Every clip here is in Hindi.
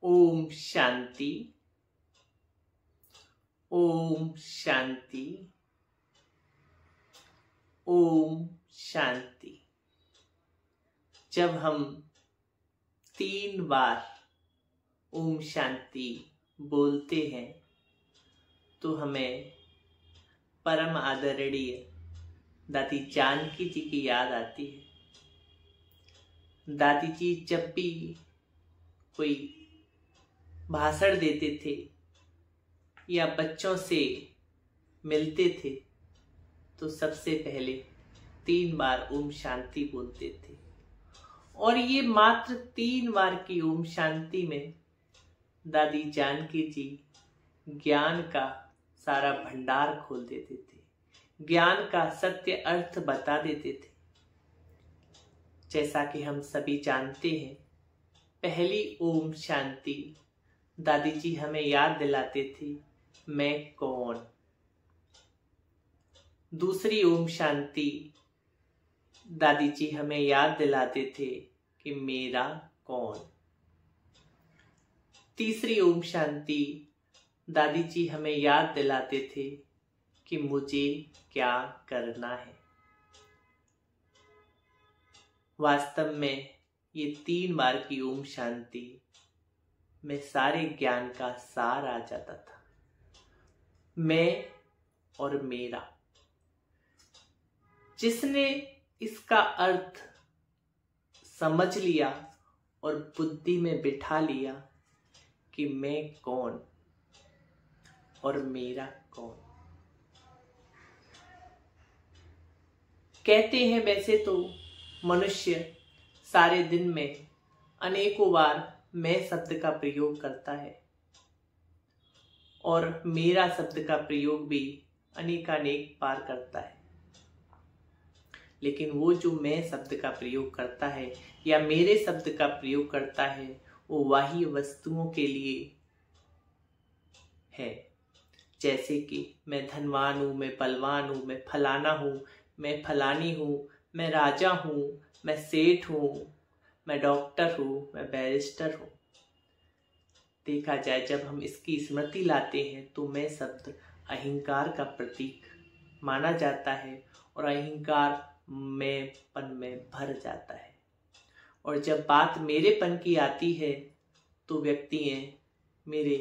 ओम शांति। ओम शांति। ओम शांति। जब हम 3 बार ओम शांति बोलते हैं तो हमें परम आदरणीय दादी जानकी जी की याद आती है। दादी जी जब भी कोई भाषण देते थे या बच्चों से मिलते थे तो सबसे पहले 3 बार ओम शांति बोलते थे। और ये मात्र 3 बार की ओम शांति में दादी जानकी जी ज्ञान का सारा भंडार खोल देते थे, ज्ञान का सत्य अर्थ बता देते थे। जैसा कि हम सभी जानते हैं, पहली ओम शांति दादी जी हमें याद दिलाते थे, मैं कौन। दूसरी ओम शांति दादी जी हमें याद दिलाते थे कि मेरा कौन। तीसरी ओम शांति दादी जी हमें याद दिलाते थे कि मुझे क्या करना है। वास्तव में ये 3 बार की ओम शांति में सारे ज्ञान का सार आ जाता था। मैं और मेरा। जिसने इसका अर्थ समझ लिया और बुद्धि में बिठा लिया कि मैं कौन और मेरा कौन। कहते हैं वैसे तो मनुष्य सारे दिन में अनेकों बार मैं शब्द का प्रयोग करता है और मेरा शब्द का प्रयोग भी अनेकानेक बार करता है। लेकिन वो जो मैं शब्द का प्रयोग करता है या मेरे शब्द का प्रयोग करता है वो बाह्य वस्तुओं के लिए है। जैसे कि मैं धनवान हूँ, मैं बलवान हूँ, मैं फलाना हूँ, मैं फलानी हूँ, मैं राजा हूँ, मैं सेठ हूँ, मैं डॉक्टर हूँ, मैं बैरिस्टर हूँ। देखा जाए जब हम इसकी स्मृति लाते हैं तो मैं शब्द अहंकार का प्रतीक माना जाता है और अहंकार मैंपन में भर जाता है। और जब बात मेरेपन की आती है तो व्यक्ति मेरे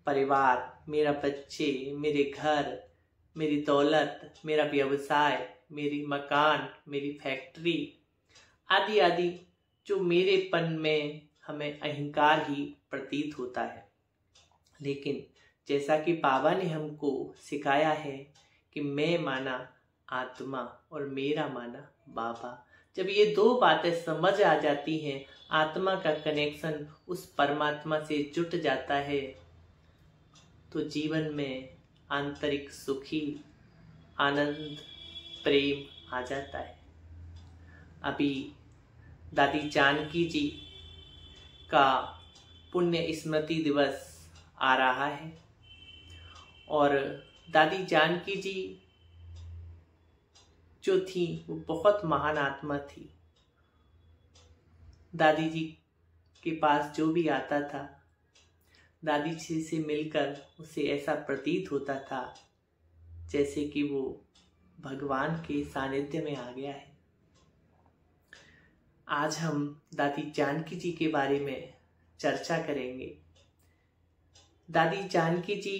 परिवार, मेरा बच्चे, मेरे घर, मेरी दौलत, मेरा व्यवसाय, मेरी मकान, मेरी फैक्ट्री आदि आदि जो मेरेपन में हमें अहंकार ही प्रतीत होता है। लेकिन जैसा कि बाबा ने हमको सिखाया है कि मैं माना आत्मा और मेरा माना बाबा। जब ये 2 बातें समझ आ जाती हैं, आत्मा का कनेक्शन उस परमात्मा से जुट जाता है तो जीवन में आंतरिक सुखी आनंद प्रेम आ जाता है। अभी दादी जानकी जी का पुण्य स्मृति दिवस आ रहा है और दादी जानकी जी जो थी वो बहुत महान आत्मा थी। दादी जी के पास जो भी आता था दादी जी से मिलकर उसे ऐसा प्रतीत होता था जैसे कि वो भगवान के सानिध्य में आ गया है। आज हम दादी जानकी जी के बारे में चर्चा करेंगे। दादी जानकी जी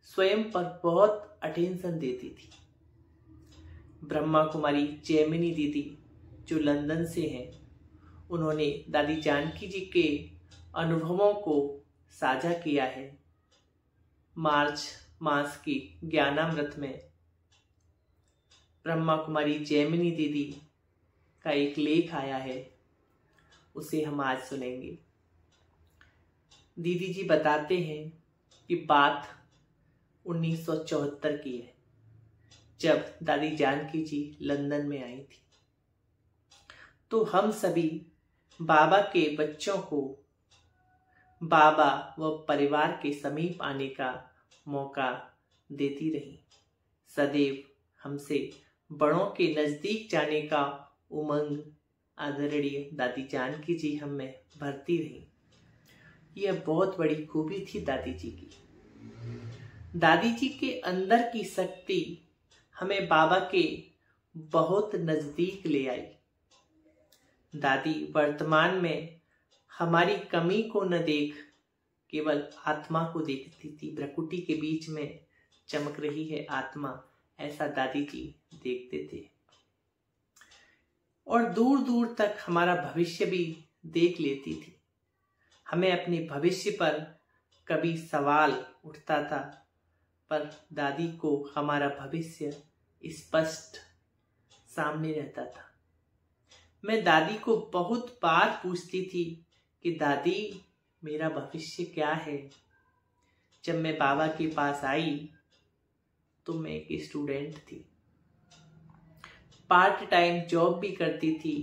स्वयं पर बहुत अटेंशन देती थी। ब्रह्मा कुमारी जैमिनी दीदी जो लंदन से हैं, उन्होंने दादी जानकी जी के अनुभवों को साझा किया है। मार्च मास की ज्ञानामृत में ब्रह्मा कुमारी जैमिनी दीदी का एक लेख आया है, उसे हम आज सुनेंगे। दीदी जी बताते हैं कि बात 1974 की है, जब दादी जानकी जी लंदन में आई थी। तो हम सभी बाबा के बच्चों को बाबा व परिवार के समीप आने का मौका देती रही। सदैव हमसे बड़ों के नजदीक जाने का उमंग आदरणीय दादी जानकी जी हमें भरती रही। यह बहुत बड़ी खूबी थी दादी जी की। दादी जी के अंदर की शक्ति हमें बाबा के बहुत नजदीक ले आई। दादी वर्तमान में हमारी कमी को न देख केवल आत्मा को देखती थी। प्रकृति के बीच में चमक रही है आत्मा, ऐसा दादी जी देखते थे। और दूर दूर तक हमारा भविष्य भी देख लेती थी। हमें अपने भविष्य पर कभी सवाल उठता था, पर दादी को हमारा भविष्य स्पष्ट सामने रहता था। मैं दादी को बहुत बार पूछती थी कि दादी मेरा भविष्य क्या है। जब मैं बाबा के पास आई तो मैं एक स्टूडेंट थी, पार्ट टाइम जॉब भी करती थी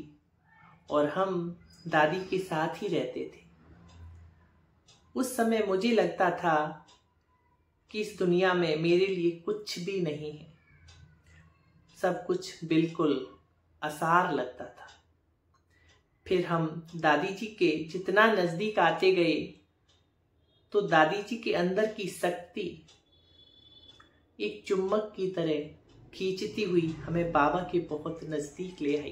और हम दादी के साथ ही रहते थे। उस समय मुझे लगता था कि इस दुनिया में मेरे लिए कुछ भी नहीं है, सब कुछ बिल्कुल आसार लगता था। फिर हम दादी जी के जितना नजदीक आते गए तो दादी जी के अंदर की शक्ति एक चुम्बक की तरह खींचती हुई हमें बाबा के बहुत नजदीक ले आई।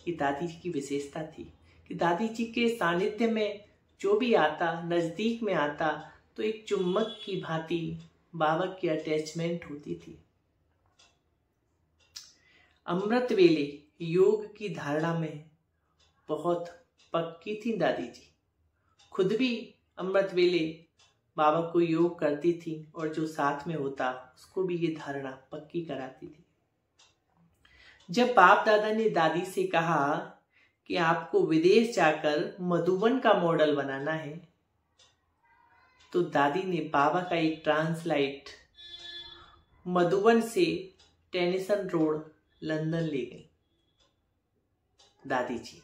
ये दादी जी की विशेषता थी कि दादी जी के सानिध्य में जो भी आता, नजदीक में आता, तो एक चुम्बक की भांति बाबा की अटैचमेंट होती थी। अमृत वेले योग की धारणा में बहुत पक्की थी दादी जी। खुद भी अमृत वेले बाबा को योग करती थी और जो साथ में होता उसको भी ये धारणा पक्की कराती थी। जब बाप दादा ने दादी से कहा कि आपको विदेश जाकर मधुबन का मॉडल बनाना है, तो दादी ने बाबा का एक ट्रांसलाइट मधुबन से टेनिसन रोड लंदन ले गई। दादी जी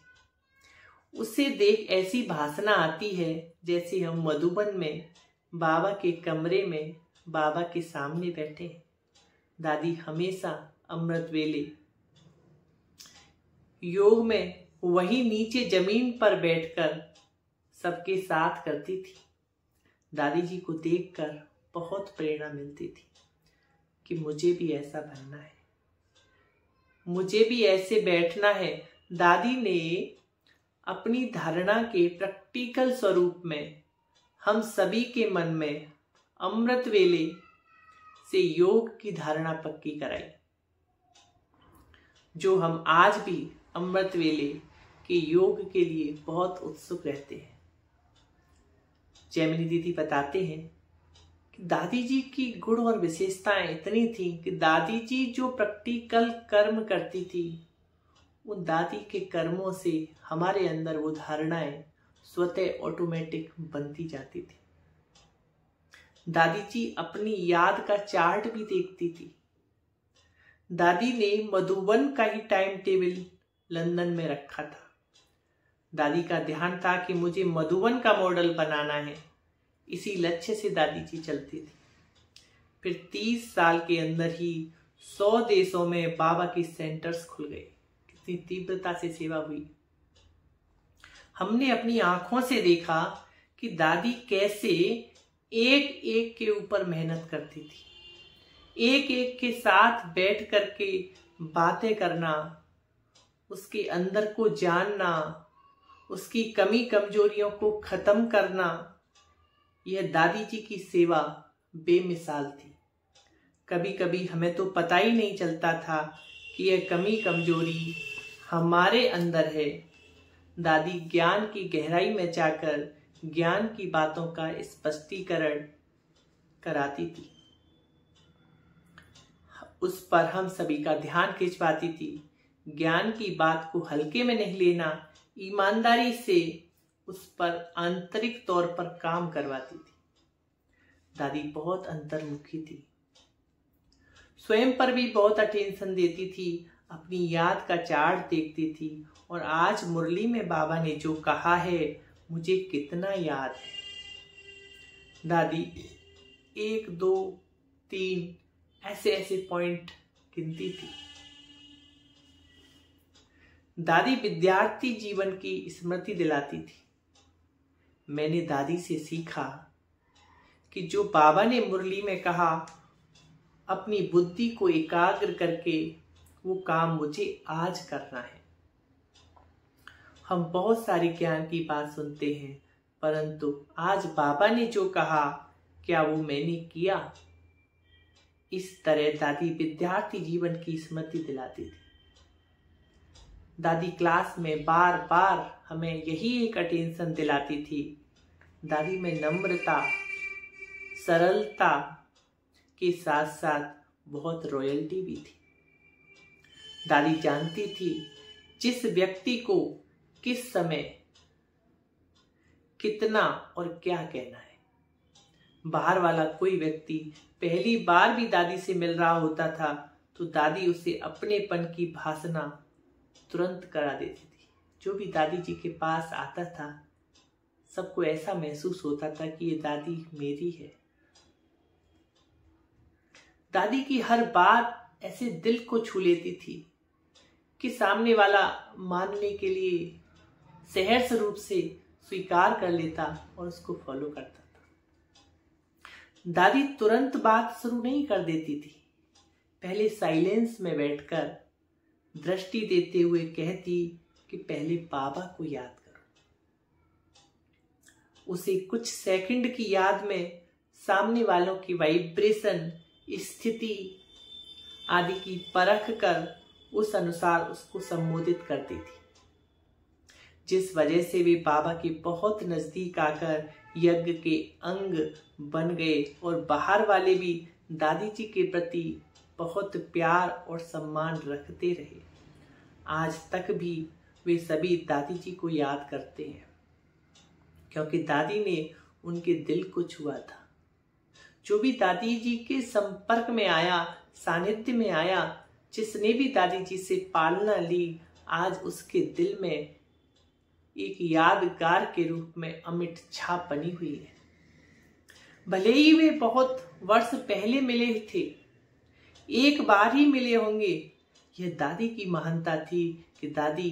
उसे देख ऐसी भासना आती है जैसे हम मधुबन में बाबा के कमरे में बाबा के सामने बैठे हैं। दादी हमेशा अमृत वेले योग में वहीं नीचे जमीन पर बैठकर सबके साथ करती थी। दादी जी को देखकर बहुत प्रेरणा मिलती थी कि मुझे भी ऐसा बनना है, मुझे भी ऐसे बैठना है। दादी ने अपनी धारणा के प्रैक्टिकल स्वरूप में हम सभी के मन में अमृत वेले से योग की धारणा पक्की कराई, जो हम आज भी अमृत वेले के योग के लिए बहुत उत्सुक रहते हैं। जैमिनी दीदी बताते हैं कि दादी जी की गुण और विशेषताएं इतनी थी कि दादी जी जो प्रैक्टिकल कर्म करती थी, उन दादी के कर्मों से हमारे अंदर वो धारणाएं स्वतः ऑटोमेटिक बनती जाती थी। दादी जी अपनी याद का चार्ट भी देखती थी। दादी ने मधुबन का ही टाइम टेबल लंदन में रखा था। दादी का ध्यान था कि मुझे मधुबन का मॉडल बनाना है, इसी लक्ष्य से दादी जी चलती थी। फिर 30 साल के अंदर ही 100 देशों में बाबा के सेंटर्स खुल गए। कितनी तीव्रता से सेवा हुई। हमने अपनी आंखों से देखा कि दादी कैसे एक एक के ऊपर मेहनत करती थी। एक एक के साथ बैठ करके बातें करना, उसके अंदर को जानना, उसकी कमी कमजोरियों को खत्म करना, यह दादी जी की सेवा बेमिसाल थी। कभी कभी हमें तो पता ही नहीं चलता था कि यह कमी कमजोरी हमारे अंदर है। दादी ज्ञान की गहराई में जाकर ज्ञान की बातों का स्पष्टीकरण कराती थी। उस पर हम सभी का ध्यान खिंचवाती थी। ज्ञान की बात को हल्के में नहीं लेना, ईमानदारी से उस पर आंतरिक तौर पर काम करवाती थी। दादी बहुत अंतर्मुखी थी, स्वयं पर भी बहुत अटेंशन देती थी, अपनी याद का चार्ट देखती थी। और आज मुरली में बाबा ने जो कहा है मुझे कितना याद है। दादी 1, 2, 3 ऐसे ऐसे पॉइंट गिनती थी। दादी विद्यार्थी जीवन की स्मृति दिलाती थी मैंने दादी से सीखा कि जो बाबा ने मुरली में कहा, अपनी बुद्धि को एकाग्र करके वो काम मुझे आज करना है। हम बहुत सारी ज्ञान की बात सुनते हैं, परंतु आज बाबा ने जो कहा क्या वो मैंने किया? इस तरह दादी विद्यार्थी जीवन की स्मृति दिलाती थी। दादी क्लास में बार बार हमें यही एक अटेंशन दिलाती थी। दादी में नम्रता, सरलता के साथ साथ बहुत रॉयल्टी भी थी। दादी जानती थी जिस व्यक्ति को किस समय कितना और क्या कहना है। बाहर वाला कोई व्यक्ति पहली बार भी दादी से मिल रहा होता था तो दादी उसे अपनेपन की भाषा तुरंत करा देती थी। जो भी दादी जी के पास आता था सबको ऐसा महसूस होता था कि ये दादी मेरी है। दादी की हर बात ऐसे दिल को छू लेती थी कि सामने वाला मानने के लिए सहर्ष रूप से स्वीकार कर लेता और उसको फॉलो करता था। दादी तुरंत बात शुरू नहीं कर देती थी। पहले साइलेंस में बैठकर दृष्टि देते हुए कहती कि पहले बाबा को याद करो। उसे कुछ सेकंड की याद में सामने वालों की वाइब्रेशन, स्थिति आदि की परख कर उस अनुसार उसको संबोधित करती थी, जिस वजह से वे बाबा के बहुत नजदीक आकर यज्ञ के अंग बन गए और बाहर वाले भी दादी जी के प्रति बहुत प्यार और सम्मान रखते रहे। आज तक भी वे सभी दादी जी को याद करते हैं, क्योंकि दादी ने उनके दिल को छुआ था। जो भी दादी जी के संपर्क में आया, सानिध्य में आया, जिसने भी दादी जी से पालना ली, आज उसके दिल में एक यादगार के रूप में अमिट छाप बनी हुई है। भले ही वे बहुत वर्ष पहले मिले थे, एक बार ही मिले होंगे, यह दादी की महानता थी कि दादी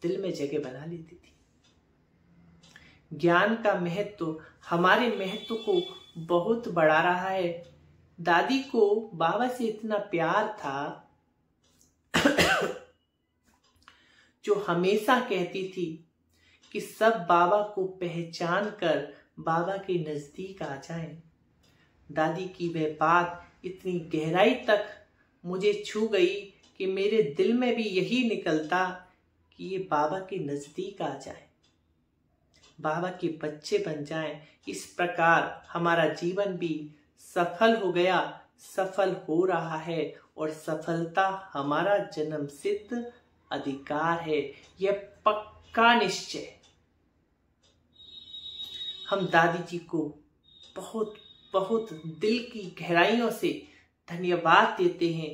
दिल में जगह बना लेती थी। ज्ञान का महत्व हमारे महत्व को बहुत बढ़ा रहा है। दादी को बाबा से इतना प्यार था जो हमेशा कहती थी कि सब बाबा को पहचान कर बाबा के नजदीक आ जाएं। दादी की वह बात इतनी गहराई तक मुझे छू गई कि मेरे दिल में भी यही निकलता कि ये बाबा के नजदीक आ जाए, बाबा के बच्चे बन जाएं। इस प्रकार हमारा जीवन भी सफल हो गया, सफल हो रहा है और सफलता हमारा जन्म सिद्ध अधिकार है। यह पक्का निश्चय। हम दादी जी को बहुत बहुत दिल की गहराइयों से धन्यवाद देते हैं।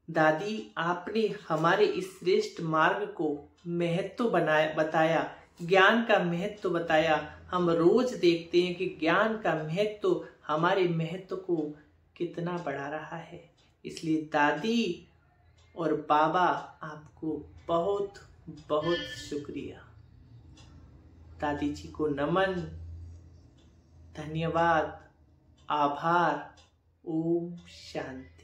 दादी, आपने हमारे इस श्रेष्ठ मार्ग को महत्व बताया, ज्ञान का महत्व बताया। हम रोज देखते हैं कि ज्ञान का महत्व हमारे महत्व को कितना बढ़ा रहा है। इसलिए दादी और बाबा, आपको बहुत बहुत शुक्रिया। दादी जी को नमन, धन्यवाद, आभार। ओम शांति।